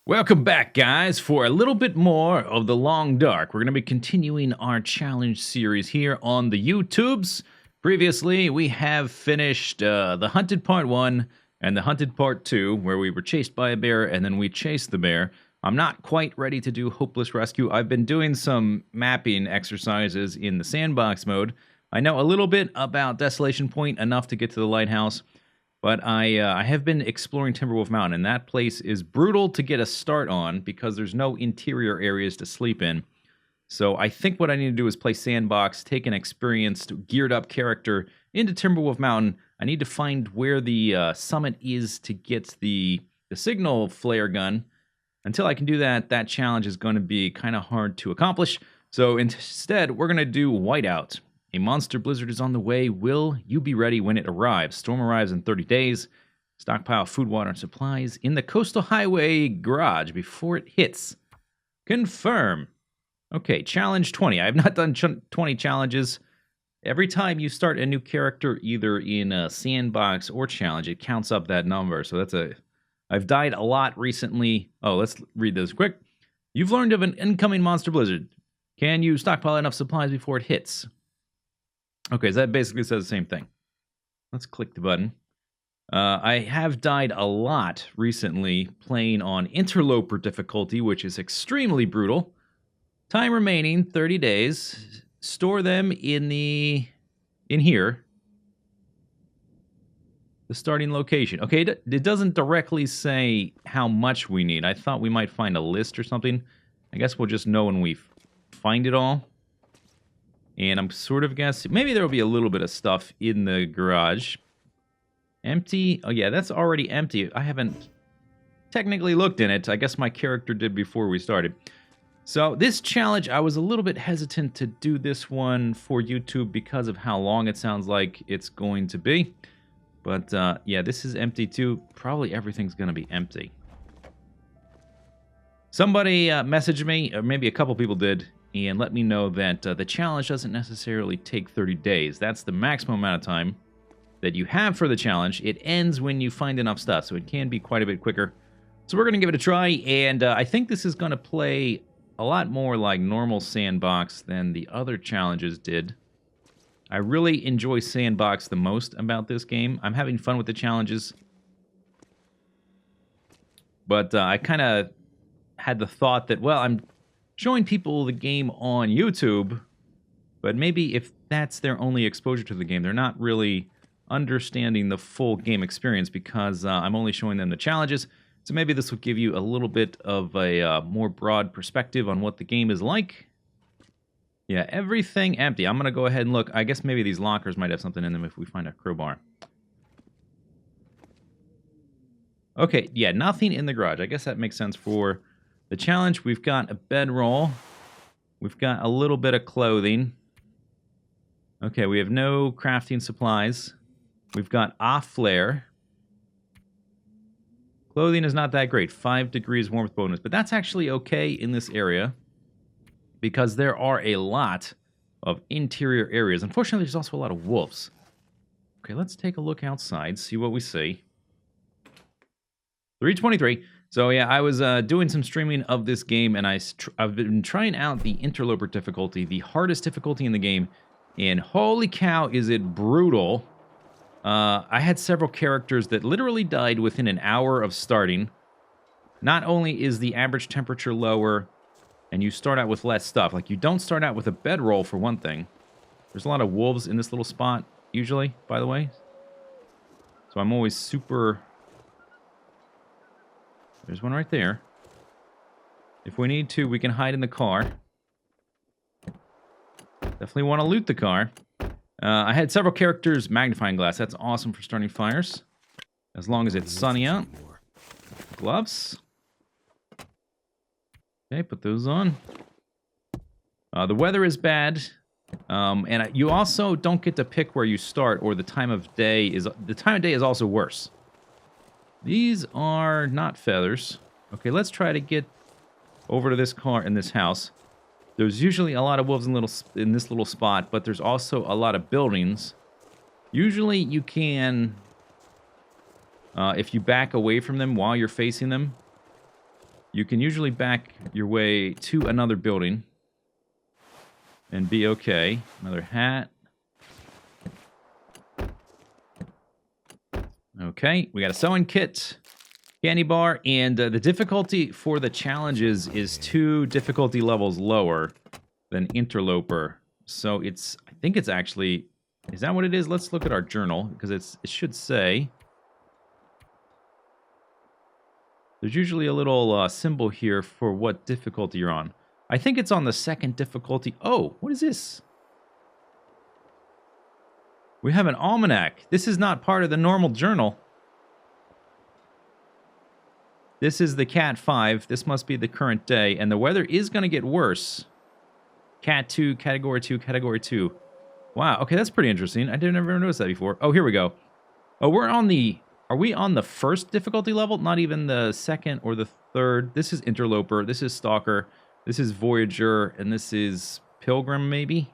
Welcome back, guys, for a little bit more of The Long Dark. We're going to be continuing our challenge series here on the YouTubes. Previously, we have finished The Hunted Part 1 and The Hunted Part 2, where we were chased by a bear and then we chased the bear. I'm not quite ready to do Hopeless Rescue. I've been doing some mapping exercises in the sandbox mode. I know a little bit about Desolation Point, enough to get to the lighthouse. But I have been exploring Timberwolf Mountain, and that place is brutal to get a start on because there's no interior areas to sleep in. So I think what I need to do is play Sandbox, take an experienced, geared-up character into Timberwolf Mountain. I need to find where the summit is to get the signal flare gun. Until I can do that, that challenge is going to be kind of hard to accomplish. So instead, we're going to do Whiteout. A monster blizzard is on the way. Will you be ready when it arrives? Storm arrives in 30 days. Stockpile food, water, and supplies in the coastal highway garage before it hits. Confirm. Okay, challenge 20. I have not done 20 challenges. Every time you start a new character, either in a sandbox or challenge, it counts up that number. So I've died a lot recently. Oh, let's read this quick. You've learned of an incoming monster blizzard. Can you stockpile enough supplies before it hits? Okay, so that basically says the same thing. Let's click the button. I have died a lot recently playing on Interloper difficulty, which is extremely brutal. Time remaining, 30 days. Store them in here. The starting location. Okay, it doesn't directly say how much we need. I thought we might find a list or something. I guess we'll just know when we find it all. And I'm sort of guessing, maybe there will be a little bit of stuff in the garage. Empty? Oh yeah, that's already empty. I haven't technically looked in it. I guess my character did before we started. So this challenge, I was a little bit hesitant to do this one for YouTube because of how long it sounds like it's going to be. But yeah, this is empty too. Probably everything's going to be empty. Somebody messaged me, or maybe a couple people did, and let me know that the challenge doesn't necessarily take 30 days. That's the maximum amount of time that you have for the challenge. It ends when you find enough stuff, so it can be quite a bit quicker. So we're going to give it a try, and I think this is going to play a lot more like normal Sandbox than the other challenges did. I really enjoy Sandbox the most about this game. I'm having fun with the challenges. But I kind of had the thought that, well, I'm showing people the game on YouTube, but maybe if that's their only exposure to the game, they're not really understanding the full game experience because I'm only showing them the challenges. So maybe this will give you a little bit of a more broad perspective on what the game is like. Yeah, everything empty. I'm going to go ahead and look. I guess maybe these lockers might have something in them if we find a crowbar. Okay, yeah, nothing in the garage. I guess that makes sense for the challenge. We've got a bedroll. We've got a little bit of clothing. Okay, we have no crafting supplies. We've got off flare. Clothing is not that great. 5 degrees warmth bonus. But that's actually okay in this area because there are a lot of interior areas. Unfortunately, there's also a lot of wolves. Okay, let's take a look outside, see what we see. 323. So yeah, I was doing some streaming of this game, and I've been trying out the Interloper difficulty, the hardest difficulty in the game, and holy cow, is it brutal. I had several characters that literally died within an hour of starting. Not only is the average temperature lower, and you start out with less stuff, like you don't start out with a bedroll for one thing. There's a lot of wolves in this little spot, usually, by the way. So I'm always super... There's one right there. If we need to, we can hide in the car. Definitely want to loot the car. I had several characters magnifying glass. That's awesome for starting fires. As long as it's sunny out. Gloves. Okay, put those on. The weather is bad. And you also don't get to pick where you start, or the time of day is... The time of day is also worse. These are not feathers. Okay, let's try to get over to this car in this house. There's usually a lot of wolves in this little spot, but there's also a lot of buildings. Usually you can, if you back away from them while you're facing them, you can usually back your way to another building and be okay. Another hat. Okay, we got a sewing kit, candy bar, and the difficulty for the challenges is 2 difficulty levels lower than Interloper. So it's, I think it's actually, is that what it is? Let's look at our journal, because it should say, there's usually a little symbol here for what difficulty you're on. I think it's on the 2nd difficulty. Oh, what is this? We have an almanac. This is not part of the normal journal. This is the Cat 5. This must be the current day. And the weather is going to get worse. Cat 2, Category 2, Category 2. Wow, okay, that's pretty interesting. I didn't ever notice that before. Oh, here we go. Oh, we're on the... Are we on the 1st difficulty level? Not even the 2nd or the 3rd. This is Interloper. This is Stalker. This is Voyager. And this is Pilgrim, maybe?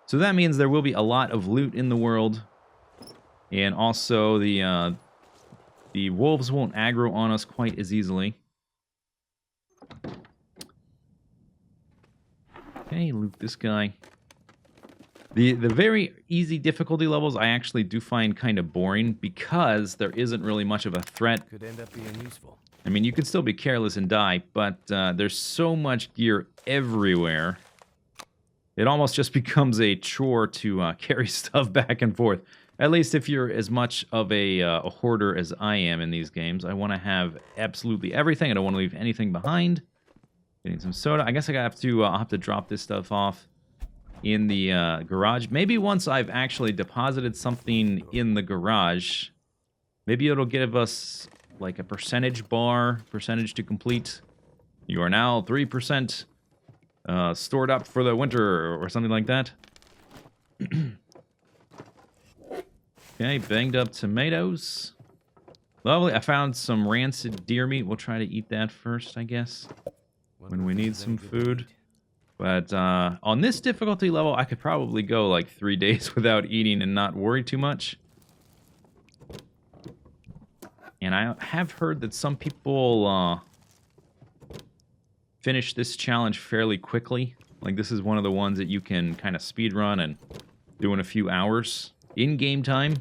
So that means there will be a lot of loot in the world. And also the wolves won't aggro on us quite as easily. Okay, loot this guy. The very easy difficulty levels I actually do find kind of boring because there isn't really much of a threat. Could end up being useful. I mean, you could still be careless and die, but there's so much gear everywhere. It almost just becomes a chore to carry stuff back and forth. At least if you're as much of a hoarder as I am in these games. I want to have absolutely everything. I don't want to leave anything behind. Getting some soda. I guess I'll have to drop this stuff off in the garage. Maybe once I've actually deposited something in the garage, maybe it'll give us like a percentage bar, percentage to complete. You are now 3% stored up for the winter or something like that. Okay, banged up tomatoes. Lovely. I found some rancid deer meat. We'll try to eat that first, I guess, when we need some food. But on this difficulty level, I could probably go like 3 days without eating and not worry too much. And I have heard that some people finish this challenge fairly quickly. Like this is one of the ones that you can kind of speed run and do in a few hours in game time.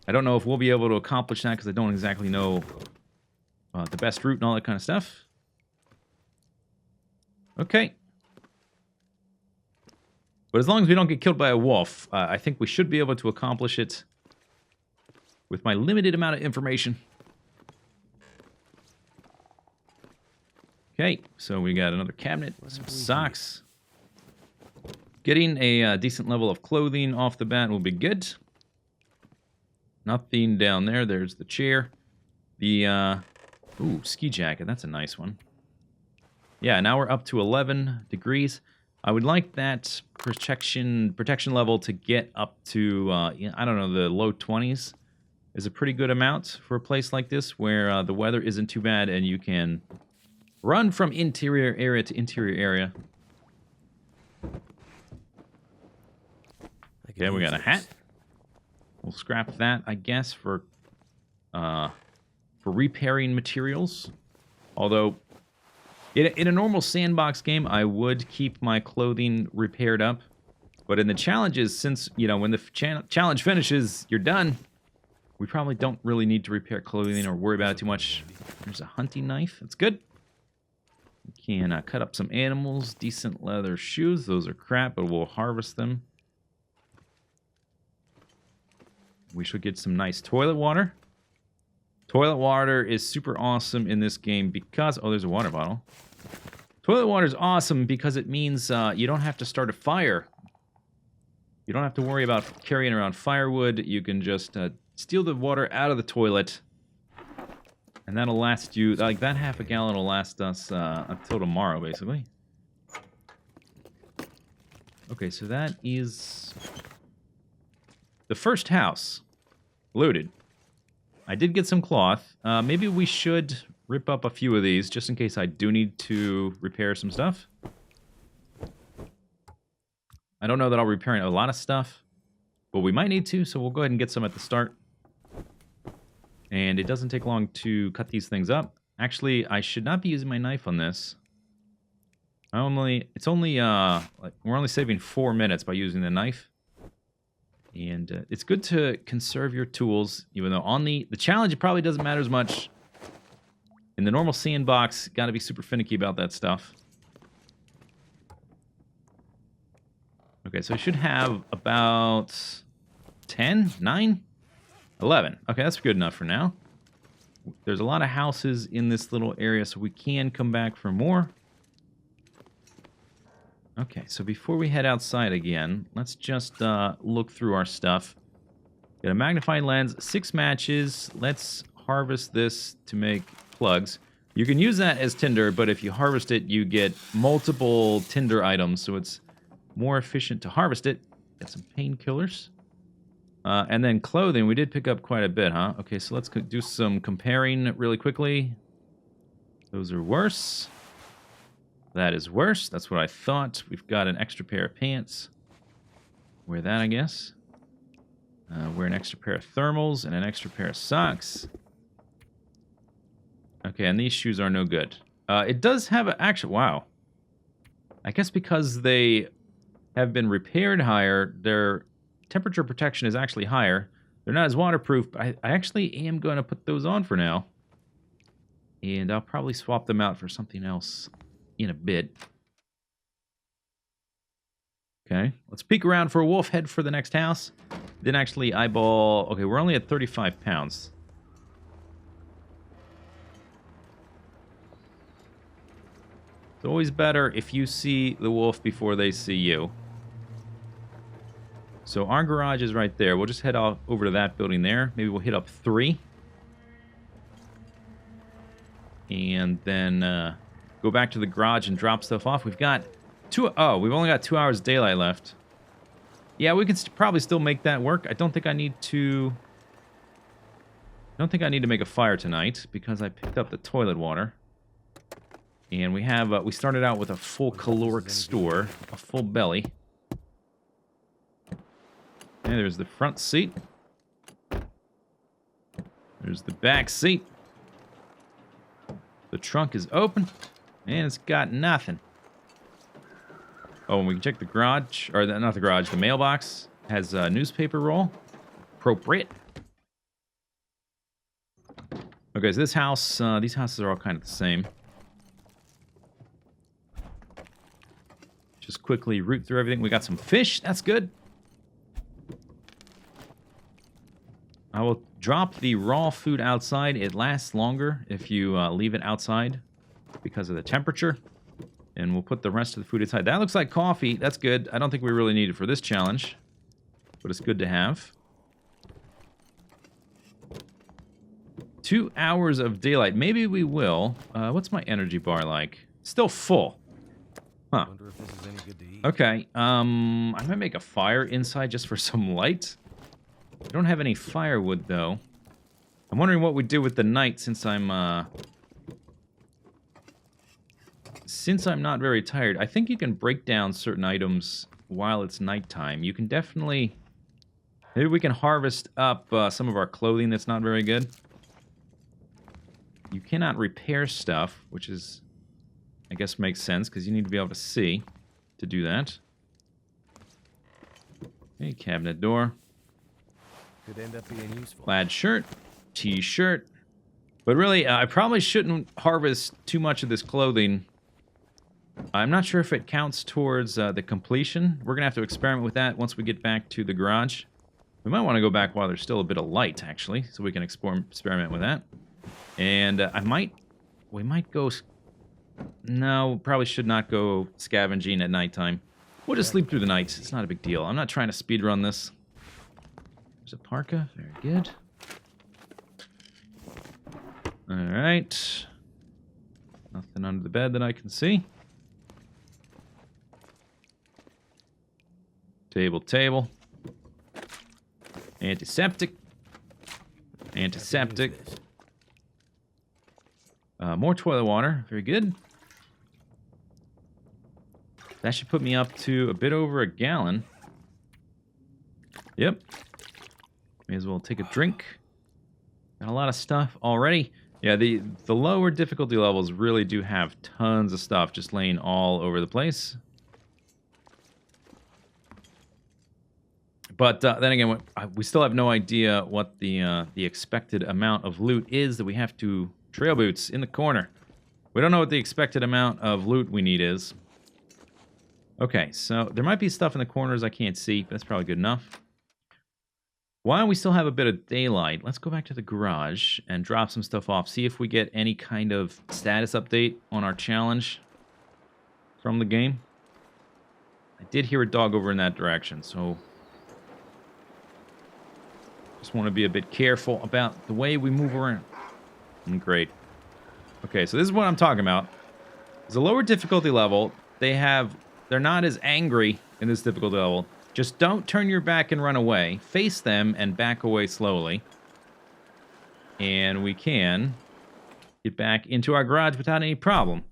I don't know if we'll be able to accomplish that because I don't exactly know the best route and all that kind of stuff. Okay. But as long as we don't get killed by a wolf, I think we should be able to accomplish it with my limited amount of information. Okay, so we got another cabinet, some socks. Getting a decent level of clothing off the bat will be good. Nothing down there. There's the chair. The, ooh, ski jacket. That's a nice one. Yeah, now we're up to 11 degrees. I would like that protection level to get up to, I don't know, the low 20s is a pretty good amount for a place like this where the weather isn't too bad and you can run from interior area to interior area. Okay, we got a hat. We'll scrap that, I guess, for repairing materials. Although, in a normal sandbox game, I would keep my clothing repaired up. But in the challenges, since, you know, when the challenge finishes, you're done. We probably don't really need to repair clothing or worry about it too much. There's a hunting knife. That's good. We can cut up some animals. Decent leather shoes. Those are crap, but we'll harvest them. We should get some nice toilet water. Toilet water is super awesome in this game because... Oh, there's a water bottle. Toilet water is awesome because it means you don't have to start a fire. You don't have to worry about carrying around firewood. You can just steal the water out of the toilet. And that'll last you... Like, that half a gallon will last us until tomorrow, basically. Okay, so that is... the first house. Looted. I did get some cloth. Maybe we should rip up a few of these, just in case I do need to repair some stuff. I don't know that I'll repair a lot of stuff, but we might need to, so we'll go ahead and get some at the start. And it doesn't take long to cut these things up. Actually, I should not be using my knife on this. It's only, like, we're only saving 4 minutes by using the knife. And it's good to conserve your tools, even though on the challenge, it probably doesn't matter as much. In the normal sandbox, got to be super finicky about that stuff. Okay, so I should have about 10, 9, 11. Okay, that's good enough for now. There's a lot of houses in this little area, so we can come back for more. Okay, so before we head outside again, let's just look through our stuff. Got a magnifying lens, 6 matches. Let's harvest this to make plugs. You can use that as tinder, but if you harvest it, you get multiple tinder items, so it's more efficient to harvest it. Get some painkillers. And then clothing, we did pick up quite a bit, huh? Okay, so let's do some comparing really quickly. Those are worse. That is worse. That's what I thought. We've got an extra pair of pants. Wear that, I guess. Wear an extra pair of thermals and an extra pair of socks. Okay, and these shoes are no good. It does have an actual... Wow. I guess because they have been repaired higher, their temperature protection is actually higher. They're not as waterproof, but I actually am going to put those on for now. And I'll probably swap them out for something else in a bit. Okay, let's peek around for a wolf, head for the next house. Then actually eyeball... Okay, we're only at 35 pounds. It's always better if you see the wolf before they see you. So our garage is right there. We'll just head off over to that building there. Maybe we'll hit up 3. And then go back to the garage and drop stuff off. We've got 2... Oh, we've only got 2 hours of daylight left. Yeah, we can probably still make that work. I don't think I need to make a fire tonight because I picked up the toilet water. And we have... we started out with a full caloric store. A full belly. And there's the front seat. There's the back seat. The trunk is open. And it's got nothing. Oh, and we can check the garage. Or not the garage, the mailbox. Has a newspaper roll. Appropriate. Okay, so this house... these houses are all kind of the same. Just quickly root through everything. We got some fish. That's good. I will drop the raw food outside. It lasts longer if you leave it outside because of the temperature. And we'll put the rest of the food inside. That looks like coffee. That's good. I don't think we really need it for this challenge. But it's good to have. 2 hours of daylight. Maybe we will. What's my energy bar like? Still full. Huh. Wonder if this is any good to eat. Okay. I might make a fire inside just for some light. I don't have any firewood, though. I'm wondering what we do with the night since I'm not very tired. I think you can break down certain items while it's nighttime. You can definitely... Maybe we can harvest up some of our clothing that's not very good. You cannot repair stuff, which is... I guess makes sense, because you need to be able to see to do that. Okay, cabinet door. Could end up being useful. Plaid shirt, t-shirt. But really, I probably shouldn't harvest too much of this clothing. I'm not sure if it counts towards the completion. We're going to have to experiment with that once we get back to the garage. We might want to go back while there's still a bit of light, actually, so we can experiment with that. And we might go... No, probably should not go scavenging at nighttime. We'll just sleep through the night. It's not a big deal. I'm not trying to speedrun this. There's a parka. Very good. Alright. Nothing under the bed that I can see. Table. Antiseptic. More toilet water. Very good. That should put me up to a bit over a gallon. Yep. May as well take a drink. Got a lot of stuff already. Yeah, the lower difficulty levels really do have tons of stuff just laying all over the place. But then again, we still have no idea what the expected amount of loot is that we have to... Trail boots in the corner. We don't know what the expected amount of loot we need is. Okay, so there might be stuff in the corners I can't see, but that's probably good enough. While we still have a bit of daylight, let's go back to the garage and drop some stuff off. See if we get any kind of status update on our challenge from the game. I did hear a dog over in that direction, so... just want to be a bit careful about the way we move around. Great. Okay, so this is what I'm talking about. It's a lower difficulty level. They're not as angry in this difficulty level. Just don't turn your back and run away. Face them and back away slowly. And we can get back into our garage without any problem.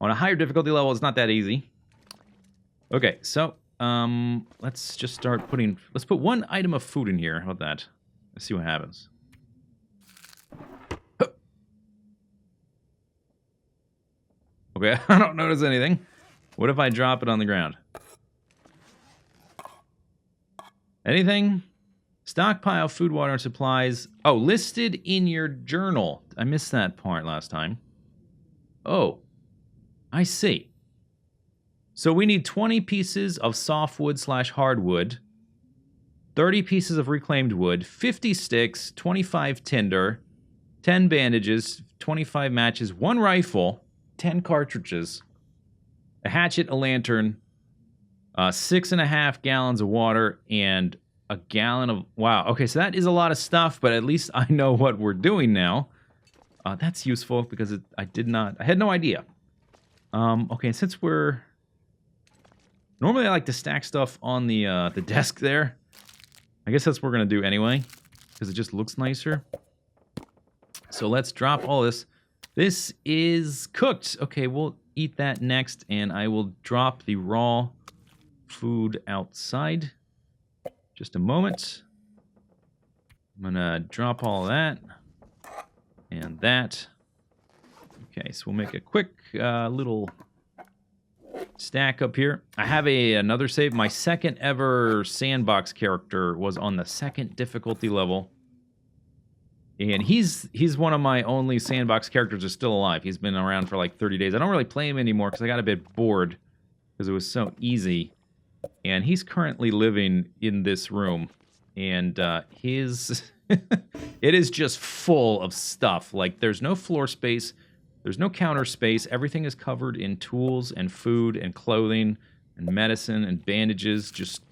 On a higher difficulty level, it's not that easy. Okay, so let's just start putting... let's put one item of food in here. How about that? Let's see what happens. Okay, I don't notice anything. What if I drop it on the ground? Anything? Stockpile food, water, and supplies. Oh, listed in your journal. I missed that part last time. Oh, I see. So we need 20 pieces of softwood / hardwood, 30 pieces of reclaimed wood, 50 sticks, 25 tinder, 10 bandages, 25 matches, 1 rifle, 10 cartridges, a hatchet, a lantern, 6.5 gallons of water, and a gallon of... wow, okay, so that is a lot of stuff, but at least I know what we're doing now. That's useful, because I had no idea. Okay, since we're... normally I like to stack stuff on the desk there. I guess that's what we're going to do anyway, because it just looks nicer. So let's drop all this. This is cooked. Okay, we'll eat that next, and I will drop the raw food outside. Just a moment. I'm gonna drop all that and that. Okay, so we'll make a quick little stack up here. I have another save. My second ever sandbox character was on the 2nd difficulty level. And he's one of my only sandbox characters who's still alive. He's been around for like 30 days. I don't really play him anymore because I got a bit bored because it was so easy. And he's currently living in this room. And it is just full of stuff. Like, there's no floor space. There's no counter space. Everything is covered in tools and food and clothing and medicine and bandages, just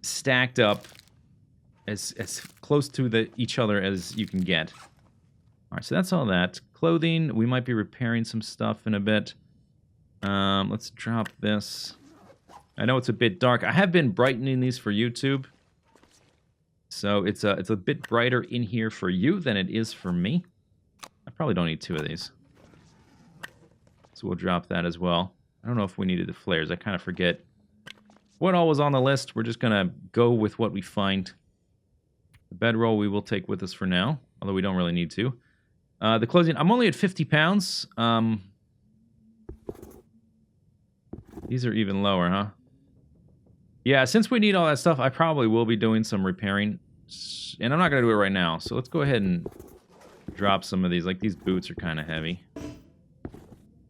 stacked up as close to each other as you can get. All right, so that's all that. Clothing, we might be repairing some stuff in a bit. Let's drop this. I know it's a bit dark. I have been brightening these for YouTube. So it's a bit brighter in here for you than it is for me. I probably don't need 2 of these. So we'll drop that as well. I don't know if we needed the flares. I kind of forget what all was on the list. We're just going to go with what we find. The bedroll we will take with us for now, although we don't really need to. The clothing, I'm only at 50 pounds. These are even lower, huh? Yeah, since we need all that stuff, I probably will be doing some repairing. And I'm not going to do it right now. So let's go ahead and drop some of these. Like, these boots are kind of heavy.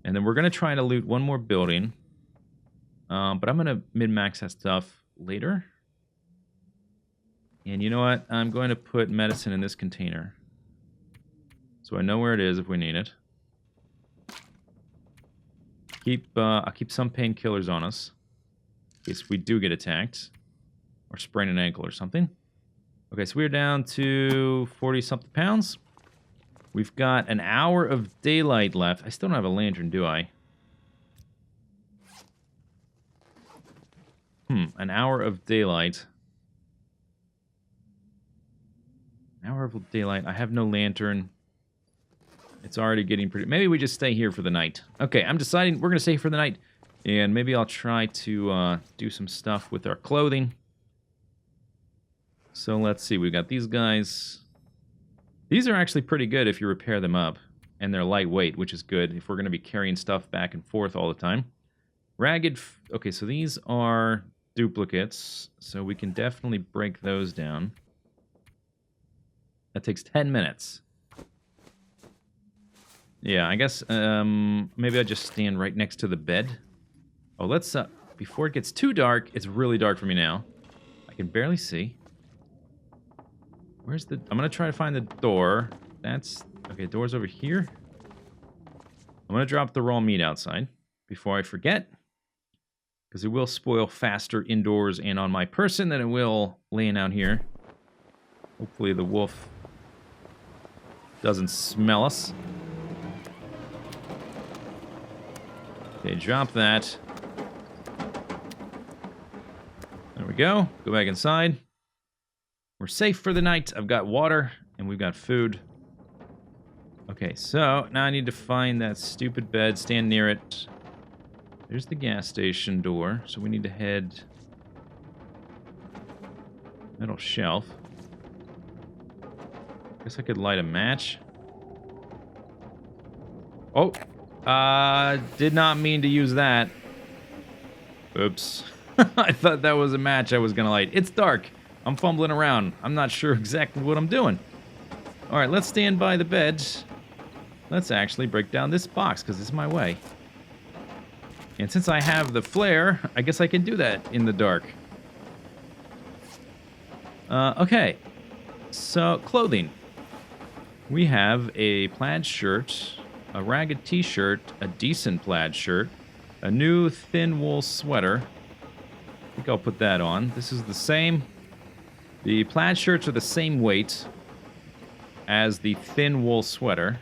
And then we're going to try to loot one more building. But I'm going to min-max that stuff later. And you know what? I'm going to put medicine in this container. So I know where it is if we need it. I'll keep some painkillers on us. In case we do get attacked. Or sprain an ankle or something. Okay, so we're down to 40-something pounds. We've got an hour of daylight left. I still don't have a lantern, do I? An hour of daylight. An hour of daylight. I have no lantern. It's already getting pretty... maybe we just stay here for the night. Okay, I'm deciding we're going to stay here for the night. And maybe I'll try to do some stuff with our clothing. So let's see. We've got these guys. These are actually pretty good if you repair them up. And they're lightweight, which is good if we're going to be carrying stuff back and forth all the time. Okay, so these are duplicates. So we can definitely break those down. That takes 10 minutes. Yeah, I guess maybe I just stand right next to the bed. Oh, let's, before it gets too dark, it's really dark for me now. I can barely see. Where's the, I'm going to try to find the door. That's, okay, door's over here. I'm going to drop the raw meat outside before I forget. Because it will spoil faster indoors and on my person than it will laying out here. Hopefully the wolf doesn't smell us. Okay, drop that. There we go. Go back inside. We're safe for the night. I've got water, and we've got food. Okay, so now I need to find that stupid bed, stand near it. There's the gas station door, so we need to head... metal shelf. Guess I could light a match. Oh! Did not mean to use that. Oops. I thought that was a match I was gonna light. It's dark. I'm fumbling around. I'm not sure exactly what I'm doing. Alright, let's stand by the bed. Let's actually break down this box, because it's my way. And since I have the flare, I guess I can do that in the dark. Okay. So, clothing. We have a plaid shirt, a ragged t-shirt, a decent plaid shirt, a new thin wool sweater. I think I'll put that on. This is the same. The plaid shirts are the same weight as the thin wool sweater.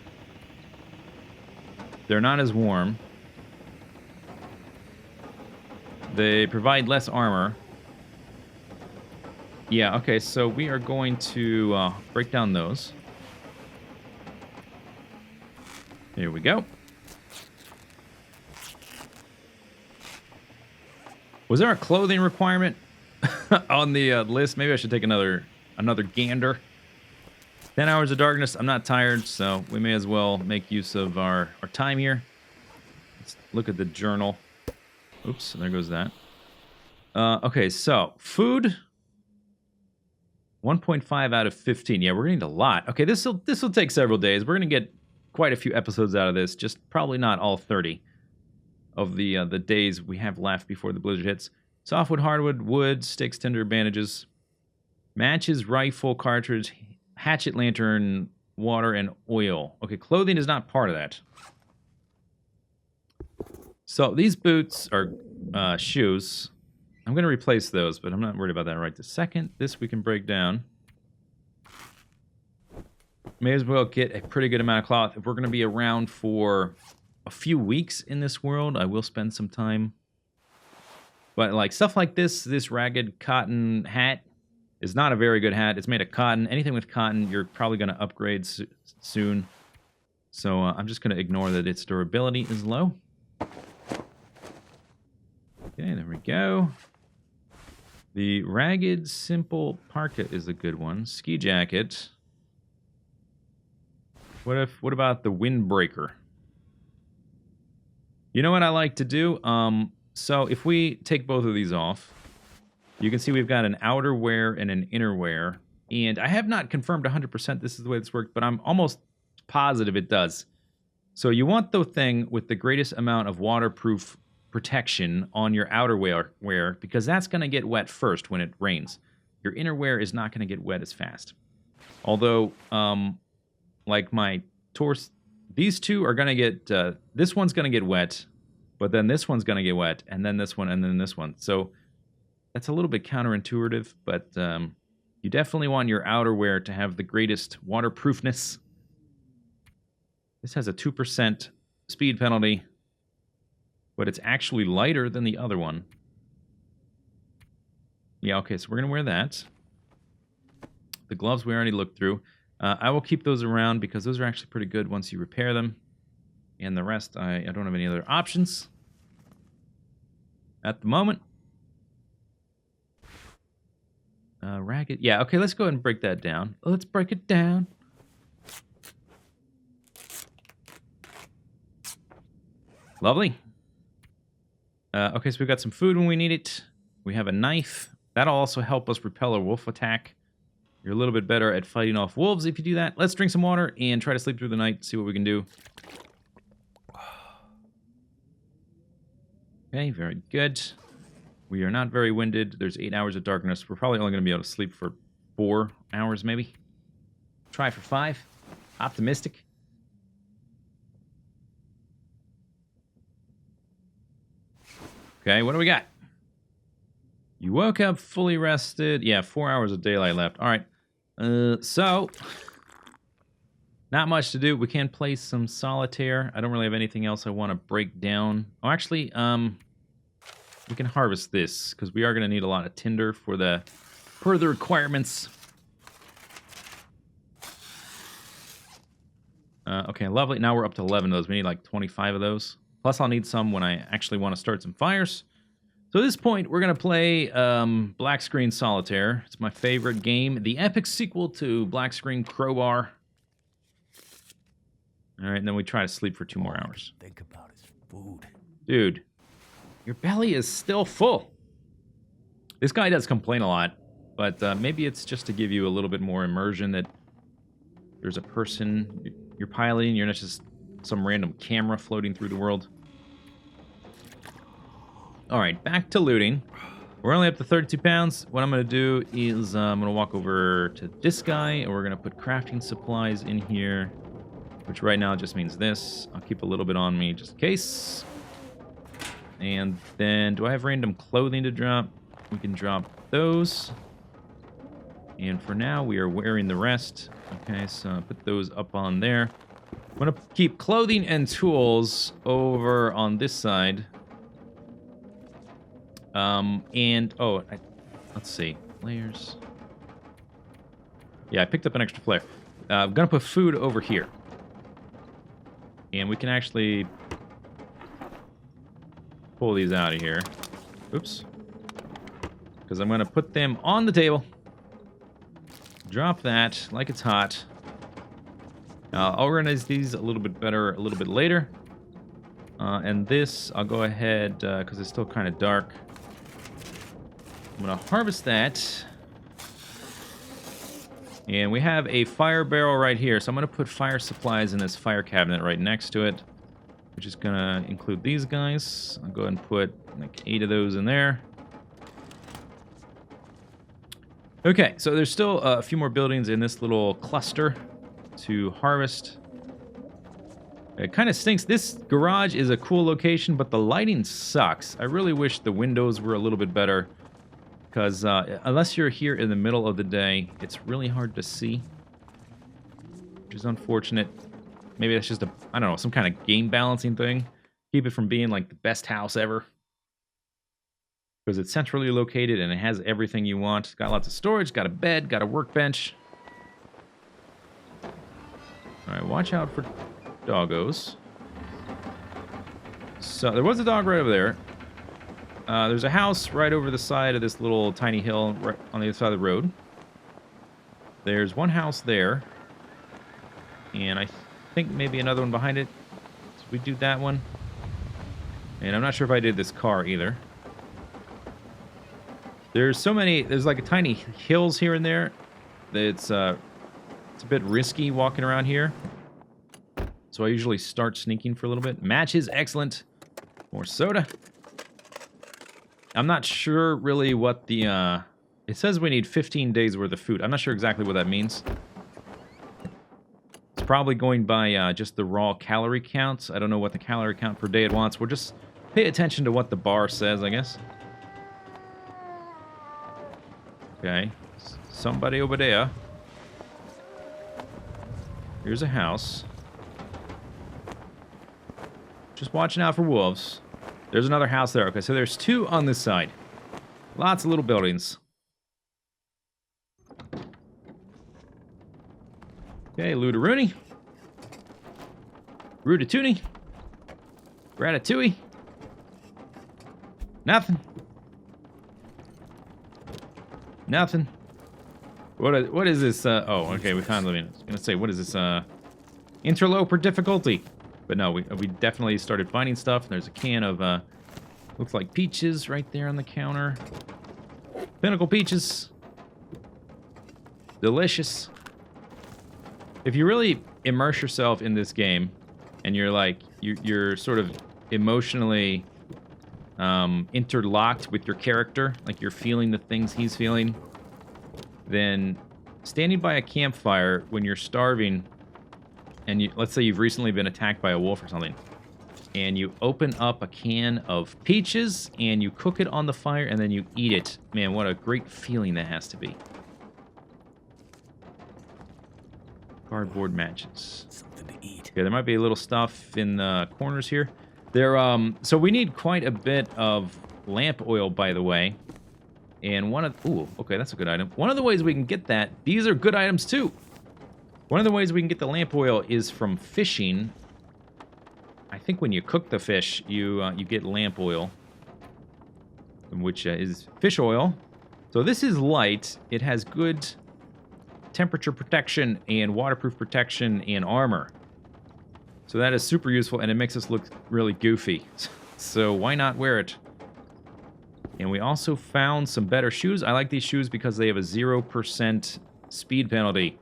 They're not as warm. They provide less armor. Yeah, okay, so we are going to break down those. Here we go. Was there a clothing requirement on the list? Maybe I should take another gander. 10 hours of darkness. I'm not tired, so we may as well make use of our time here. Let's look at the journal. Oops, there goes that. Okay, so food. 1.5 out of 15. Yeah, we're gonna need a lot. Okay, this will take several days. We're gonna get quite a few episodes out of this. Just probably not all 30 of the days we have left before the blizzard hits. Softwood, hardwood, wood, sticks, tinder, bandages, matches, rifle, cartridge, hatchet, lantern, water, and oil. Okay, clothing is not part of that. So these boots are shoes. I'm going to replace those, but I'm not worried about that right this second. This we can break down. May as well get a pretty good amount of cloth. If we're going to be around for a few weeks in this world, I will spend some time. But like stuff like this ragged cotton hat is not a very good hat. It's made of cotton. Anything with cotton, you're probably going to upgrade soon. So I'm just going to ignore that its durability is low. Okay, there we go. The ragged, simple parka is a good one. Ski jacket. What about the windbreaker? You know what I like to do? So if we take both of these off, you can see we've got an outer wear and an inner wear. And I have not confirmed 100% this is the way this worked, but I'm almost positive it does. So you want the thing with the greatest amount of waterproof protection on your outer wear because that's going to get wet first when it rains. Your inner wear is not going to get wet as fast. Although, like my torso, these two are going to get, this one's going to get wet, but then this one's going to get wet, and then this one, and then this one. So that's a little bit counterintuitive, but you definitely want your outerwear to have the greatest waterproofness. This has a 2% speed penalty, but it's actually lighter than the other one. Yeah, okay, so we're going to wear that. The gloves we already looked through. I will keep those around because those are actually pretty good once you repair them. And the rest, I don't have any other options at the moment. Ragged. Yeah, okay, let's go ahead and break that down. Let's break it down. Lovely. Okay, so we've got some food when we need it. We have a knife. That'll also help us repel a wolf attack. You're a little bit better at fighting off wolves if you do that. Let's drink some water and try to sleep through the night, see what we can do. Okay, very good. We are not very winded. There's 8 hours of darkness. We're probably only going to be able to sleep for 4 hours, maybe. Try for 5. Optimistic. Okay, what do we got? You woke up fully rested. Yeah, 4 hours of daylight left. All right. So, not much to do. We can play some solitaire. I don't really have anything else I want to break down. Oh, actually, we can harvest this, because we are going to need a lot of tinder for the further requirements. Okay, lovely. Now we're up to 11 of those. We need like 25 of those. Plus, I'll need some when I actually want to start some fires. So at this point, we're going to play Black Screen Solitaire. It's my favorite game. The epic sequel to Black Screen Crowbar. All right, and then we try to sleep for 2 more hours. Think about his food. Dude, your belly is still full. This guy does complain a lot, but maybe it's just to give you a little bit more immersion that there's a person you're piloting. You're not just some random camera floating through the world. All right, back to looting. We're only up to 32 pounds. What I'm going to do is I'm going to walk over to this guy, and we're going to put crafting supplies in here, which right now just means this. I'll keep a little bit on me just in case. And then, do I have random clothing to drop? We can drop those. And for now, we are wearing the rest. Okay, so I'll put those up on there. I'm going to keep clothing and tools over on this side. Let's see. Layers. Yeah, I picked up an extra flare. I'm going to put food over here. And we can actually pull these out of here. Oops. Because I'm going to put them on the table. Drop that like it's hot. I'll organize these a little bit better a little bit later. And this, I'll go ahead, because it's still kind of dark. I'm going to harvest that. And we have a fire barrel right here. So I'm going to put fire supplies in this fire cabinet right next to it. Which is going to include these guys. I'll go ahead and put like 8 of those in there. Okay, so there's still a few more buildings in this little cluster to harvest. It kind of stinks. This garage is a cool location, but the lighting sucks. I really wish the windows were a little bit better. Because unless you're here in the middle of the day, it's really hard to see. Which is unfortunate. Maybe that's just I don't know, some kind of game balancing thing. Keep it from being like the best house ever. Because it's centrally located and it has everything you want. It's got lots of storage, got a bed, got a workbench. Alright, watch out for doggos. So, there was a dog right over there. There's a house right over the side of this little tiny hill right on the other side of the road. There's one house there. And I think maybe another one behind it. So we do that one. And I'm not sure if I did this car either. There's so many, there's like a tiny hills here and there. It's a bit risky walking around here. So I usually start sneaking for a little bit. Matches, excellent. More soda. I'm not sure really what the, it says we need 15 days worth of food. I'm not sure exactly what that means. It's probably going by just the raw calorie counts. I don't know what the calorie count per day it wants. We'll just pay attention to what the bar says, I guess. Okay. Somebody over there. Here's a house. Just watching out for wolves. There's another house there. Okay, so there's 2 on this side. Lots of little buildings. Okay, Lootaroonie. Rootatoonie. Ratatouille. Nothing. Nothing. What is this? Oh, okay, we found them. I was gonna say, what is this? Interloper difficulty. But no, we definitely started finding stuff. There's a can of, looks like peaches right there on the counter. Pinnacle peaches. Delicious. If you really immerse yourself in this game, and you're like, you're sort of emotionally interlocked with your character, like you're feeling the things he's feeling, then standing by a campfire when you're starving, and let's say you've recently been attacked by a wolf or something, and you open up a can of peaches, and you cook it on the fire, and then you eat it. Man, what a great feeling that has to be. Cardboard matches. Something to eat. Yeah, there might be a little stuff in the corners here. So we need quite a bit of lamp oil, by the way. And ooh, okay, that's a good item. One of the ways we can get that, these are good items too. One of the ways we can get the lamp oil is from fishing. I think when you cook the fish, you get lamp oil, which is fish oil. So this is light. It has good temperature protection and waterproof protection and armor. So that is super useful, and it makes us look really goofy. So why not wear it? And we also found some better shoes. I like these shoes because they have a 0% speed penalty.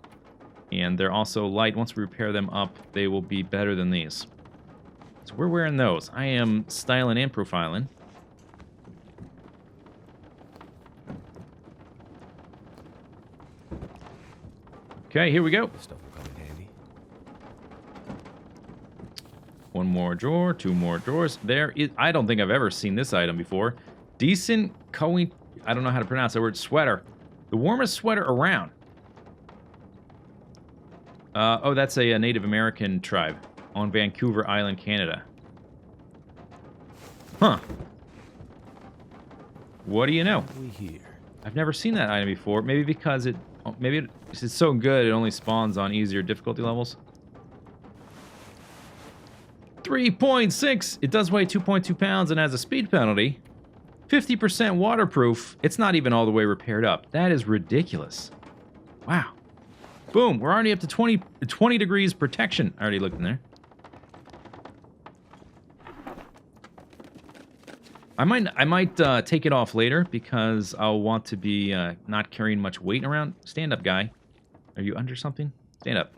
And they're also light. Once we repair them up, they will be better than these. So we're wearing those. I am styling and profiling. Okay, here we go. This stuff will come in handy. One more drawer, two more drawers. There is, I don't think I've ever seen this item before. Decent Coing, I don't know how to pronounce that word, sweater. The warmest sweater around. Oh, that's a Native American tribe on Vancouver Island, Canada. Huh. What do you know? What we hear. I've never seen that item before. Maybe because it's so good it only spawns on easier difficulty levels. 3.6. It does weigh 2.2 pounds and has a speed penalty. 50% waterproof. It's not even all the way repaired up. That is ridiculous. Wow. Boom. We're already up to 20 degrees protection. I already looked in there. I might take it off later because I'll want to be not carrying much weight around. Stand up, guy. Are you under something? Stand up.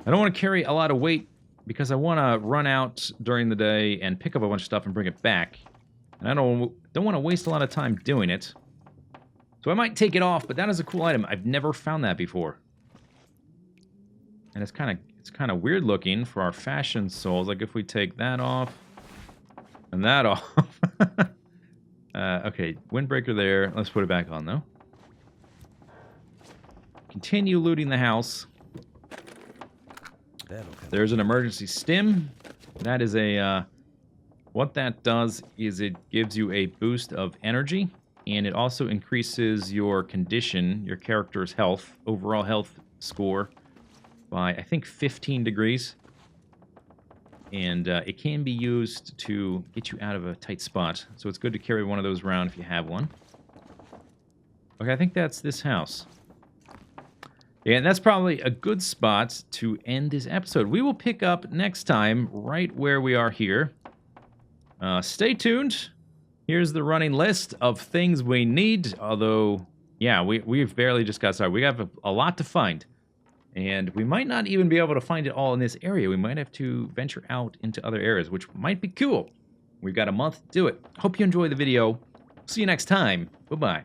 I don't want to carry a lot of weight because I want to run out during the day and pick up a bunch of stuff and bring it back. And I don't want to waste a lot of time doing it. So I might take it off, but that is a cool item. I've never found that before. And it's kind of weird looking for our fashion souls. Like if we take that off and that off. Okay, windbreaker there. Let's put it back on though. Continue looting the house. There's an emergency stim. That is a what that does is it gives you a boost of energy, and it also increases your condition, your character's health, overall health score by, I think, 15 degrees. And it can be used to get you out of a tight spot. So it's good to carry one of those around if you have one. Okay, I think that's this house. And that's probably a good spot to end this episode. We will pick up next time right where we are here. Stay tuned. Here's the running list of things we need. Although, yeah, we've barely just got started. We have a lot to find. And we might not even be able to find it all in this area. We might have to venture out into other areas, which might be cool. We've got a month to do it. Hope you enjoy the video. See you next time. Bye-bye.